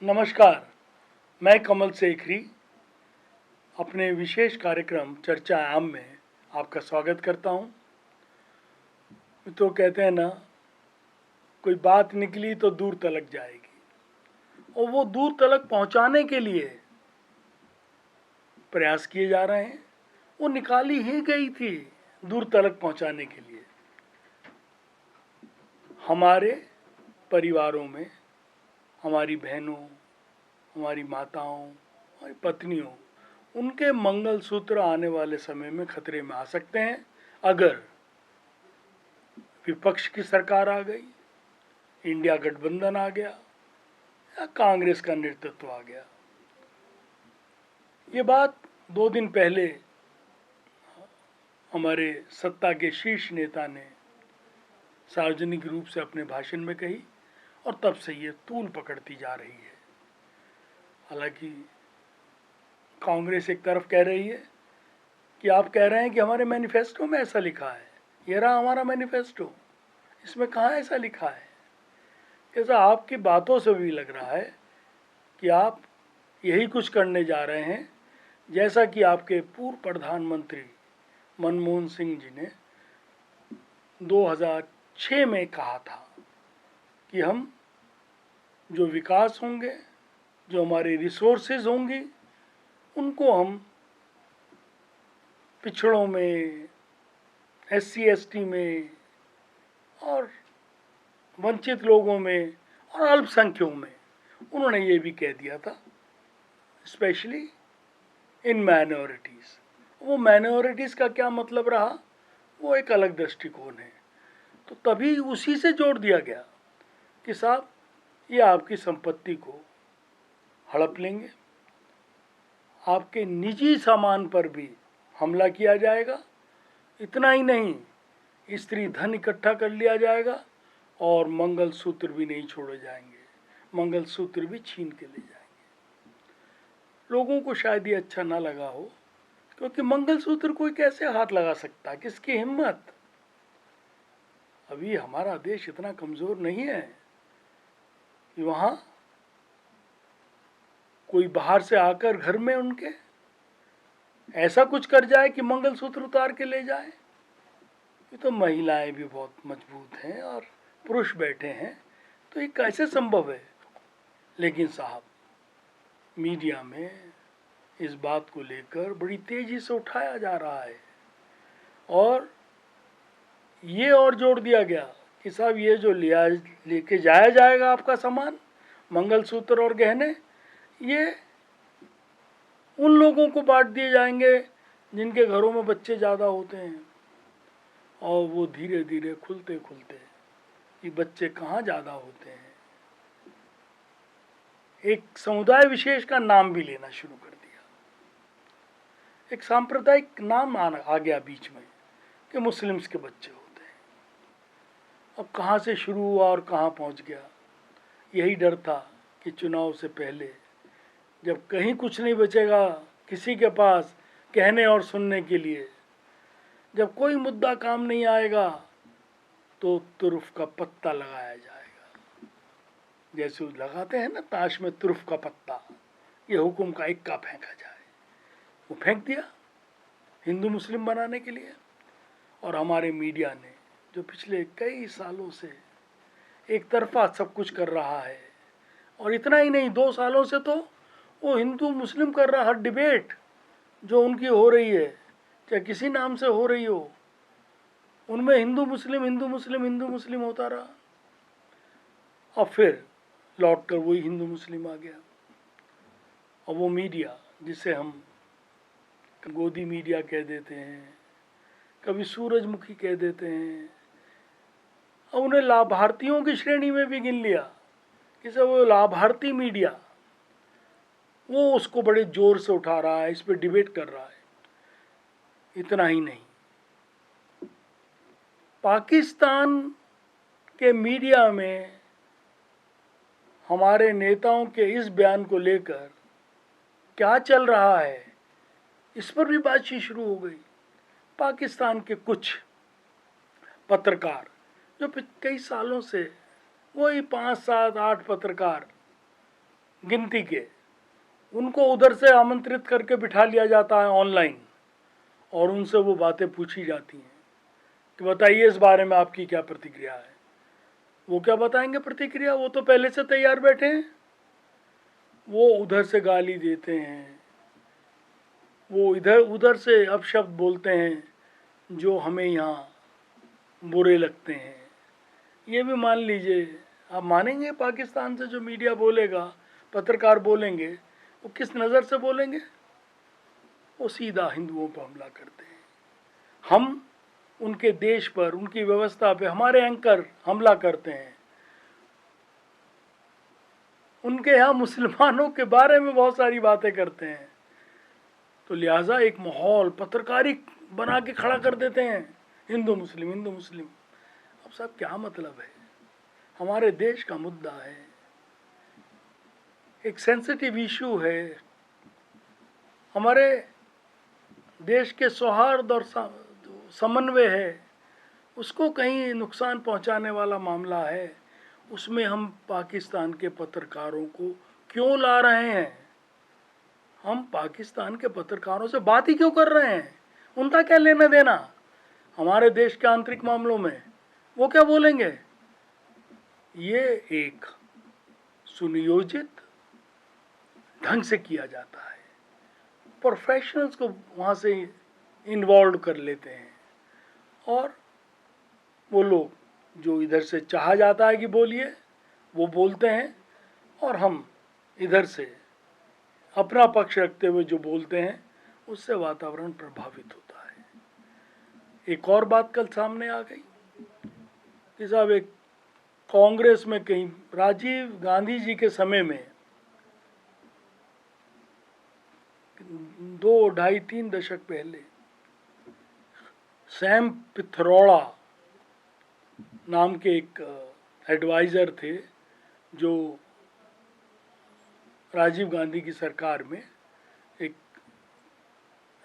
नमस्कार, मैं कमल सेखरी अपने विशेष कार्यक्रम चर्चा आम में आपका स्वागत करता हूं। तो कहते हैं ना, कोई बात निकली तो दूर तलक जाएगी, और वो दूर तलक पहुंचाने के लिए प्रयास किए जा रहे हैं। वो निकाली ही गई थी दूर तलक पहुंचाने के लिए। हमारे परिवारों में हमारी बहनों, हमारी माताओं, हमारी पत्नियों, उनके मंगलसूत्र आने वाले समय में खतरे में आ सकते हैं अगर विपक्ष की सरकार आ गई, इंडिया गठबंधन आ गया या कांग्रेस का नेतृत्व आ गया। ये बात 2 दिन पहले हमारे सत्ता के शीर्ष नेता ने सार्वजनिक रूप से अपने भाषण में कही, और तब से ये तूल पकड़ती जा रही है। हालांकि कांग्रेस एक तरफ कह रही है कि आप कह रहे हैं कि हमारे मैनिफेस्टो में ऐसा लिखा है, ये रहा हमारा मैनिफेस्टो, इसमें कहाँ ऐसा लिखा है। ऐसा आपकी बातों से भी लग रहा है कि आप यही कुछ करने जा रहे हैं जैसा कि आपके पूर्व प्रधानमंत्री मनमोहन सिंह जी ने 2006 में कहा था कि हम जो विकास होंगे, जो हमारे रिसोर्सेज होंगी, उनको हम पिछड़ों में, SC ST में और वंचित लोगों में और अल्पसंख्यकों में, उन्होंने ये भी कह दिया था, स्पेशली इन माइनॉरिटीज़। वो माइनॉरिटीज़ का क्या मतलब रहा, वो एक अलग दृष्टिकोण है। तो तभी उसी से जोड़ दिया गया कि साहब, ये आपकी संपत्ति को हड़प लेंगे, आपके निजी सामान पर भी हमला किया जाएगा। इतना ही नहीं, स्त्री धन इकट्ठा कर लिया जाएगा और मंगलसूत्र भी नहीं छोड़े जाएंगे, मंगलसूत्र भी छीन के ले जाएंगे। लोगों को शायद ये अच्छा ना लगा हो, क्योंकि मंगलसूत्र कोई कैसे हाथ लगा सकता है, किसकी हिम्मत। अभी हमारा देश इतना कमज़ोर नहीं है कि वहाँ कोई बाहर से आकर घर में उनके ऐसा कुछ कर जाए कि मंगलसूत्र उतार के ले जाए। ये तो महिलाएं भी बहुत मजबूत हैं और पुरुष बैठे हैं, तो ये कैसे संभव है। लेकिन साहब, मीडिया में इस बात को लेकर बड़ी तेजी से उठाया जा रहा है, और ये और जोड़ दिया गया कि साहब, ये जो लेके जाया जाएगा आपका सामान, मंगलसूत्र और गहने, ये उन लोगों को बांट दिए जाएंगे जिनके घरों में बच्चे ज़्यादा होते हैं। और वो धीरे धीरे खुलते खुलते ये बच्चे कहाँ ज़्यादा होते हैं, एक समुदाय विशेष का नाम भी लेना शुरू कर दिया। एक सांप्रदायिक नाम आ गया बीच में कि मुस्लिम्स के बच्चे होते हैं। अब कहाँ से शुरू हुआ और कहाँ पहुँच गया। यही डर था कि चुनाव से पहले जब कहीं कुछ नहीं बचेगा किसी के पास कहने और सुनने के लिए, जब कोई मुद्दा काम नहीं आएगा, तो तुर्फ का पत्ता लगाया जाएगा। जैसे लगाते हैं ना ताश में तुर्फ का पत्ता, ये हुक्म का इक्का फेंका जाए। वो फेंक दिया हिंदू मुस्लिम बनाने के लिए। और हमारे मीडिया ने जो पिछले कई सालों से एक तरफा सब कुछ कर रहा है, और इतना ही नहीं, 2 सालों से तो वो हिंदू मुस्लिम कर रहा हर डिबेट जो उनकी हो रही है, चाहे किसी नाम से हो रही हो, उनमें हिंदू मुस्लिम हिंदू मुस्लिम हिंदू मुस्लिम होता रहा। और फिर लौट कर वही हिंदू मुस्लिम आ गया। और वो मीडिया जिसे हम गोदी मीडिया कह देते हैं, कभी सूरजमुखी कह देते हैं, और उन्हें लाभार्थियों की श्रेणी में भी गिन लिया कि सब वो लाभार्थी मीडिया, वो उसको बड़े जोर से उठा रहा है, इस पर डिबेट कर रहा है। इतना ही नहीं, पाकिस्तान के मीडिया में हमारे नेताओं के इस बयान को लेकर क्या चल रहा है, इस पर भी बातचीत शुरू हो गई। पाकिस्तान के कुछ पत्रकार जो कई सालों से, वही 5, 7, 8 पत्रकार गिनती के, उनको उधर से आमंत्रित करके बिठा लिया जाता है ऑनलाइन, और उनसे वो बातें पूछी जाती हैं कि बताइए इस बारे में आपकी क्या प्रतिक्रिया है। वो क्या बताएंगे प्रतिक्रिया, वो तो पहले से तैयार बैठे हैं। वो उधर से गाली देते हैं, वो इधर उधर से अपशब्द बोलते हैं जो हमें यहाँ बुरे लगते हैं। ये भी मान लीजिए, आप मानेंगे पाकिस्तान से जो मीडिया बोलेगा, पत्रकार बोलेंगे, वो किस नज़र से बोलेंगे? वो सीधा हिंदुओं पर हमला करते हैं। हम उनके देश पर, उनकी व्यवस्था पे, हमारे एंकर हमला करते हैं। उनके यहाँ मुसलमानों के बारे में बहुत सारी बातें करते हैं। तो लिहाजा एक माहौल पत्रकारी बना के खड़ा कर देते हैं, हिंदू मुस्लिम हिंदू मुस्लिम। अब साहब क्या मतलब है? हमारे देश का मुद्दा है, एक सेंसिटिव इशू है, हमारे देश के सौहार्द और समन्वय है, उसको कहीं नुकसान पहुंचाने वाला मामला है। उसमें हम पाकिस्तान के पत्रकारों को क्यों ला रहे हैं? हम पाकिस्तान के पत्रकारों से बात ही क्यों कर रहे हैं? उनका क्या लेना देना हमारे देश के आंतरिक मामलों में? वो क्या बोलेंगे? ये एक सुनियोजित ढंग से किया जाता है, प्रोफेशनल्स को वहाँ से इन्वॉल्व कर लेते हैं, और वो लोग जो इधर से चाहा जाता है कि बोलिए वो बोलते हैं, और हम इधर से अपना पक्ष रखते हुए जो बोलते हैं, उससे वातावरण प्रभावित होता है। एक और बात कल सामने आ गई कि साहब एक कांग्रेस में कहीं राजीव गांधी जी के समय में 2, 2.5, 3 दशक पहले सैम पिथरोड़ा नाम के एक एडवाइज़र थे, जो राजीव गांधी की सरकार में एक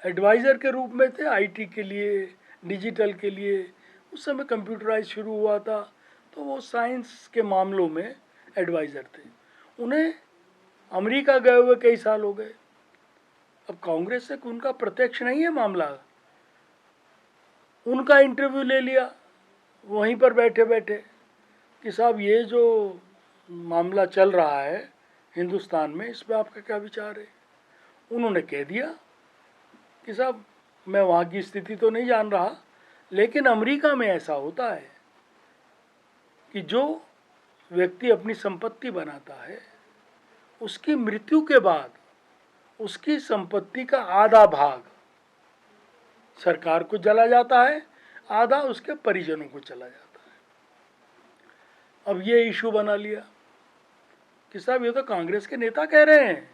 एडवाइज़र के रूप में थे, आईटी के लिए, डिजिटल के लिए। उस समय कंप्यूटराइज शुरू हुआ था, तो वो साइंस के मामलों में एडवाइज़र थे। उन्हें अमेरिका गए हुए कई साल हो गए। अब कांग्रेस से उनका प्रत्यक्ष नहीं है मामला, उनका इंटरव्यू ले लिया वहीं पर बैठे बैठे कि साहब ये जो मामला चल रहा है हिंदुस्तान में, इस पर आपका क्या विचार है? उन्होंने कह दिया कि साहब मैं वहाँ की स्थिति तो नहीं जान रहा, लेकिन अमेरिका में ऐसा होता है कि जो व्यक्ति अपनी संपत्ति बनाता है, उसकी मृत्यु के बाद उसकी संपत्ति का आधा भाग सरकार को चला जाता है, आधा उसके परिजनों को चला जाता है। अब ये इशू बना लिया कि साहब ये तो कांग्रेस के नेता कह रहे हैं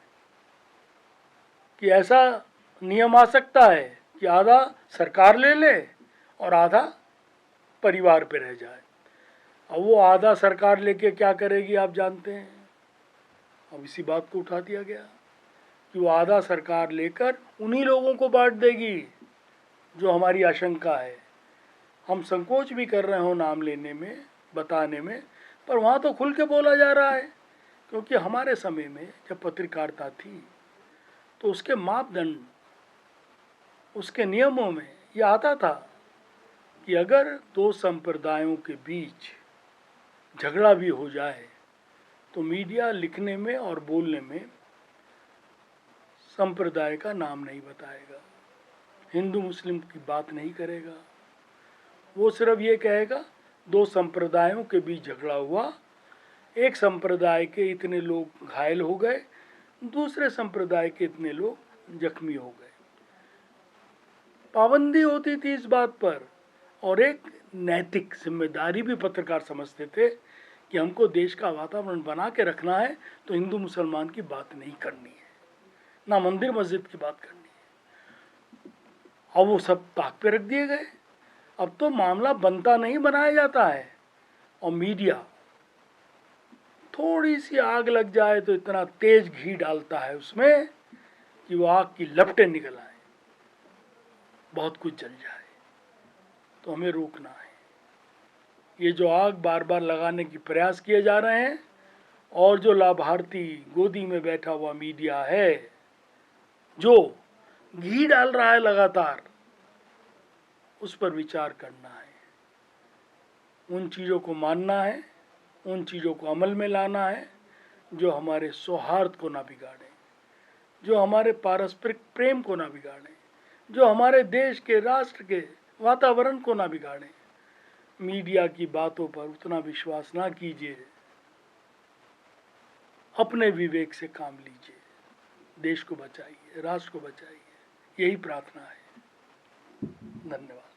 कि ऐसा नियम आ सकता है कि आधा सरकार ले ले और आधा परिवार पे रह जाए। अब वो आधा सरकार लेके क्या करेगी आप जानते हैं। अब इसी बात को उठा दिया गया कि वो आधा सरकार लेकर उन्हीं लोगों को बांट देगी जो हमारी आशंका है। हम संकोच भी कर रहे हो नाम लेने में, बताने में, पर वहाँ तो खुल के बोला जा रहा है। क्योंकि हमारे समय में जब पत्रकारिता थी तो उसके मापदंड, उसके नियमों में यह आता था कि अगर दो संप्रदायों के बीच झगड़ा भी हो जाए तो मीडिया लिखने में और बोलने में संप्रदाय का नाम नहीं बताएगा, हिंदू मुस्लिम की बात नहीं करेगा। वो सिर्फ ये कहेगा दो संप्रदायों के बीच झगड़ा हुआ, एक संप्रदाय के इतने लोग घायल हो गए, दूसरे संप्रदाय के इतने लोग जख्मी हो गए। पाबंदी होती थी इस बात पर, और एक नैतिक जिम्मेदारी भी पत्रकार समझते थे कि हमको देश का वातावरण बना के रखना है, तो हिंदू मुसलमान की बात नहीं करनी है, ना मंदिर मस्जिद की बात करनी है। अब वो सब ताक पे रख दिए गए। अब तो मामला बनता नहीं, बनाया जाता है, और मीडिया थोड़ी सी आग लग जाए तो इतना तेज घी डालता है उसमें कि वो आग की लपटें निकल आए, बहुत कुछ जल जाए। तो हमें रोकना है। ये जो आग बार बार लगाने की प्रयास किए जा रहे हैं, और जो लाभार्थी गोदी में बैठा हुआ मीडिया है, जो घी डाल रहा है लगातार, उस पर विचार करना है, उन चीज़ों को मानना है, उन चीज़ों को अमल में लाना है जो हमारे सौहार्द को ना बिगाड़े, जो हमारे पारस्परिक प्रेम को ना बिगाड़े, जो हमारे देश के, राष्ट्र के वातावरण को ना बिगाड़े। मीडिया की बातों पर उतना विश्वास ना कीजिए, अपने विवेक से काम लीजिए, देश को बचाइए, राष्ट्र को बचाइए, यही प्रार्थना है। धन्यवाद।